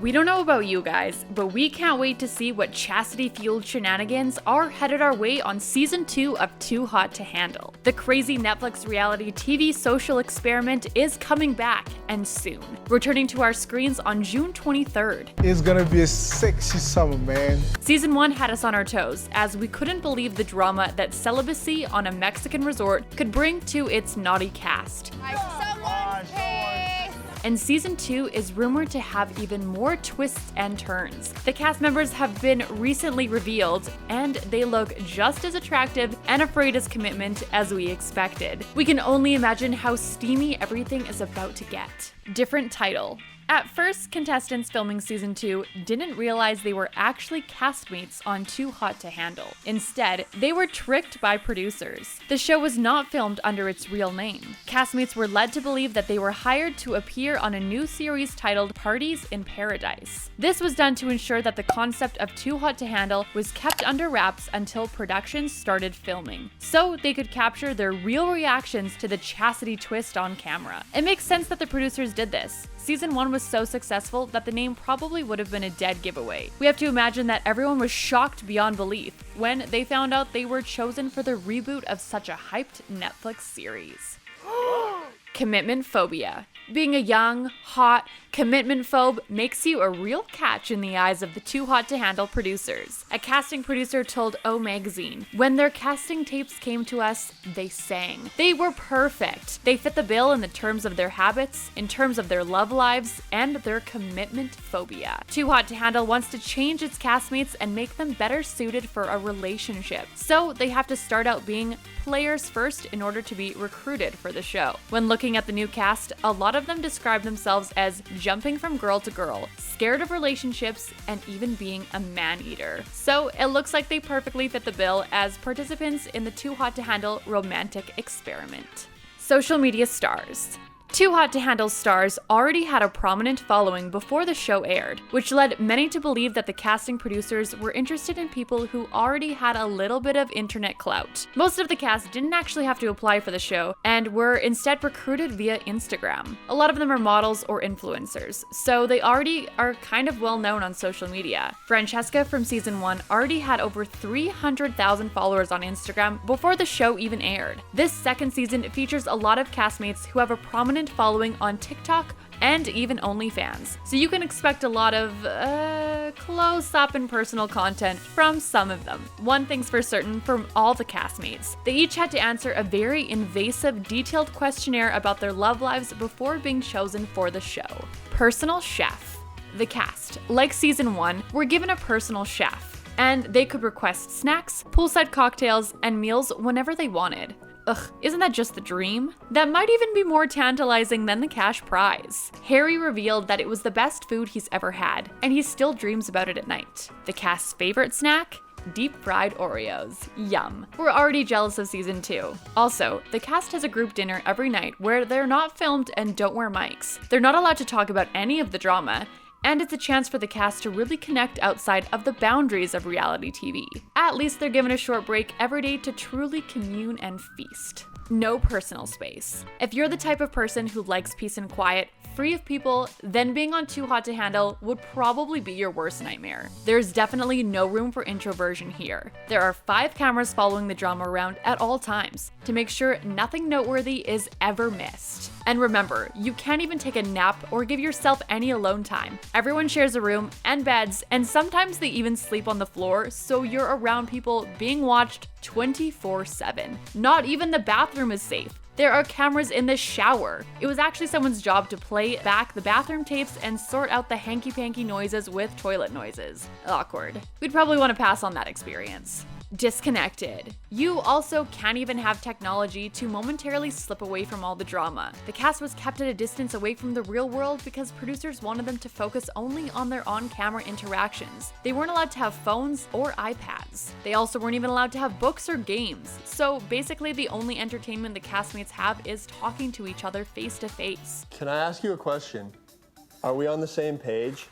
We don't know about you guys, but we can't wait to see what chastity-fueled shenanigans are headed our way on season 2 of Too Hot to Handle. The crazy Netflix reality TV social experiment is coming back, and soon. Returning to our screens on June 23rd. It's gonna be a sexy summer, man. Season 1 had us on our toes, as we couldn't believe the drama that celibacy on a Mexican resort could bring to its naughty cast. And season 2 is rumored to have even more twists and turns. The cast members have been recently revealed, and they look just as attractive and afraid as commitment as we expected. We can only imagine how steamy everything is about to get. Different title. At first, contestants filming season 2 didn't realize they were actually castmates on Too Hot to Handle. Instead, they were tricked by producers. The show was not filmed under its real name. Castmates were led to believe that they were hired to appear on a new series titled Parties in Paradise. This was done to ensure that the concept of Too Hot to Handle was kept under wraps until production started filming, so they could capture their real reactions to the chastity twist on camera. It makes sense that the producers did this. Season 1 was so successful that the name probably would have been a dead giveaway. We have to imagine that everyone was shocked beyond belief when they found out they were chosen for the reboot of such a hyped Netflix series. Commitment phobia. Being a young, hot, commitment phobe makes you a real catch in the eyes of the Too Hot to Handle producers. A casting producer told O Magazine, "When their casting tapes came to us, they sang. They were perfect. They fit the bill in the terms of their habits, in terms of their love lives, and their commitment phobia." Too Hot to Handle wants to change its castmates and make them better suited for a relationship. So they have to start out being players first in order to be recruited for the show. When looking at the new cast, a lot of them describe themselves as jumping from girl to girl, scared of relationships, and even being a man-eater. So it looks like they perfectly fit the bill as participants in the Too Hot to Handle romantic experiment. Social media stars. Too Hot to Handle stars already had a prominent following before the show aired, which led many to believe that the casting producers were interested in people who already had a little bit of internet clout. Most of the cast didn't actually have to apply for the show and were instead recruited via Instagram. A lot of them are models or influencers, so they already are kind of well known on social media. Francesca from season 1 already had over 300,000 followers on Instagram before the show even aired. This second season features a lot of castmates who have a prominent following on TikTok and even OnlyFans. So you can expect a lot of close-up and personal content from some of them. One thing's for certain from all the castmates. They each had to answer a very invasive, detailed questionnaire about their love lives before being chosen for the show. Personal chef. The cast, like season 1, were given a personal chef, and they could request snacks, poolside cocktails, and meals whenever they wanted. Ugh, isn't that just the dream? That might even be more tantalizing than the cash prize. Harry revealed that it was the best food he's ever had, and he still dreams about it at night. The cast's favorite snack? Deep fried Oreos. Yum. We're already jealous of season 2. Also, the cast has a group dinner every night where they're not filmed and don't wear mics. They're not allowed to talk about any of the drama, and it's a chance for the cast to really connect outside of the boundaries of reality TV. At least they're given a short break every day to truly commune and feast. No personal space. If you're the type of person who likes peace and quiet, free of people, then being on Too Hot to Handle would probably be your worst nightmare. There's definitely no room for introversion here. There are 5 cameras following the drama around at all times to make sure nothing noteworthy is ever missed. And remember, you can't even take a nap or give yourself any alone time. Everyone shares a room and beds, and sometimes they even sleep on the floor, so you're around people being watched 24/7. Not even the bathroom is safe. There are cameras in the shower. It was actually someone's job to play back the bathroom tapes and sort out the hanky-panky noises with toilet noises. Awkward. We'd probably want to pass on that experience. Disconnected. You also can't even have technology to momentarily slip away from all the drama. The cast was kept at a distance away from the real world because producers wanted them to focus only on their on-camera interactions. They weren't allowed to have phones or iPads. They also weren't even allowed to have books or games. So basically the only entertainment the castmates have is talking to each other face to face. Can I ask you a question? Are we on the same page?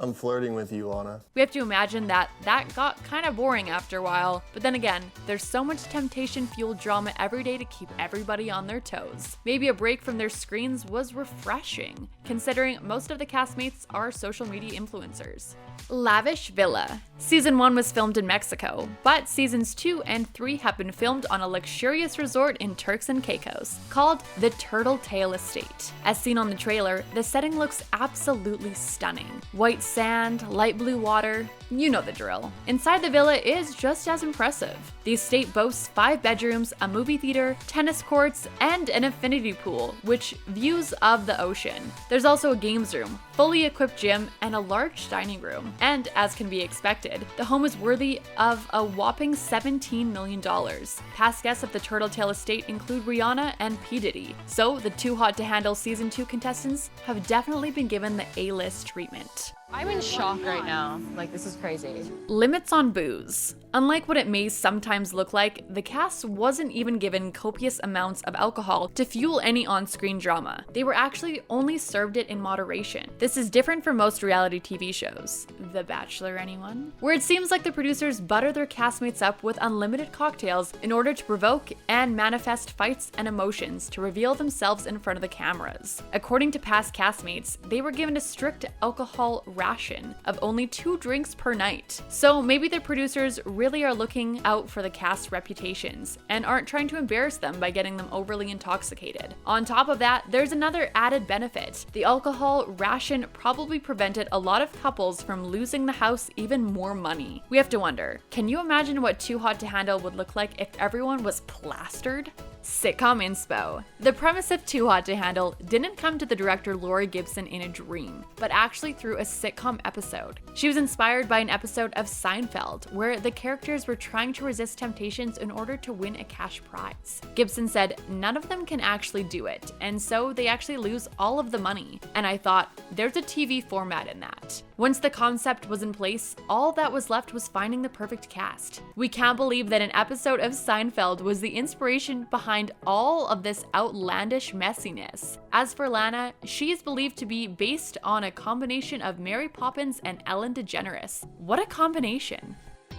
I'm flirting with you, Lana. We have to imagine that got kind of boring after a while, but then again, there's so much temptation-fueled drama every day to keep everybody on their toes. Maybe a break from their screens was refreshing, considering most of the castmates are social media influencers. Lavish Villa. Season 1 was filmed in Mexico, but seasons 2 and 3 have been filmed on a luxurious resort in Turks and Caicos called the Turtle Tail Estate. As seen on the trailer, the setting looks absolutely stunning. White sand, light blue water, you know the drill. Inside the villa is just as impressive. The estate boasts 5 bedrooms, a movie theater, tennis courts, and an infinity pool, which views of the ocean. There's also a games room, fully equipped gym, and a large dining room. And as can be expected, the home is worthy of a whopping $17 million. Past guests of the Turtle Tail Estate include Rihanna and P. Diddy, so the Too Hot to Handle Season 2 contestants have definitely been given the A-list treatment. I'm in shock right now. Like, this is crazy. Limits on booze. Unlike what it may sometimes look like, the cast wasn't even given copious amounts of alcohol to fuel any on-screen drama. They were actually only served it in moderation. This is different from most reality TV shows. The Bachelor, anyone? Where it seems like the producers butter their castmates up with unlimited cocktails in order to provoke and manifest fights and emotions to reveal themselves in front of the cameras. According to past castmates, they were given a strict alcohol ration of only 2 drinks per night. So maybe the producers really are looking out for the cast's reputations and aren't trying to embarrass them by getting them overly intoxicated. On top of that, there's another added benefit. The alcohol ration probably prevented a lot of couples from losing the house even more money. We have to wonder, can you imagine what Too Hot to Handle would look like if everyone was plastered? Sitcom Inspo. The premise of Too Hot to Handle didn't come to the director Laurie Gibson in a dream, but actually through a sitcom episode. She was inspired by an episode of Seinfeld, where the characters were trying to resist temptations in order to win a cash prize. Gibson said none of them can actually do it, and so they actually lose all of the money. And I thought, there's a TV format in that. Once the concept was in place, all that was left was finding the perfect cast. We can't believe that an episode of Seinfeld was the inspiration behind all of this outlandish messiness. As for Lana, she is believed to be based on a combination of Mary Poppins and Ellen DeGeneres. What a combination!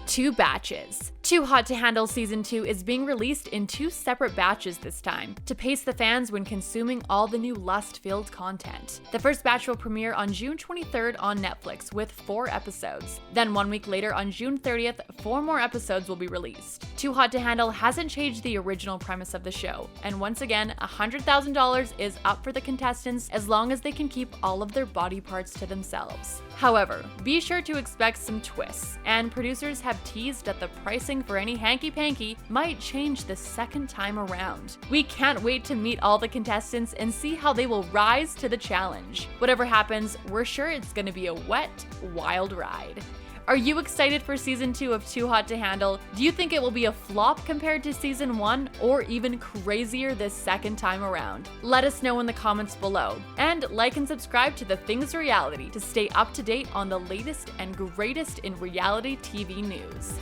2 batches. Too Hot to Handle Season 2 is being released in 2 separate batches this time, to pace the fans when consuming all the new lust-filled content. The first batch will premiere on June 23rd on Netflix with 4 episodes. Then 1 week later on June 30th, 4 more episodes will be released. Too Hot to Handle hasn't changed the original premise of the show, and once again, $100,000 is up for the contestants as long as they can keep all of their body parts to themselves. However, be sure to expect some twists, and producers have teased that the pricing for any hanky-panky might change the second time around. We can't wait to meet all the contestants and see how they will rise to the challenge. Whatever happens, we're sure it's gonna be a wet, wild ride. Are you excited for Season 2 of Too Hot to Handle? Do you think it will be a flop compared to Season 1, or even crazier this second time around? Let us know in the comments below. And like and subscribe to The Things Reality to stay up to date on the latest and greatest in reality TV news.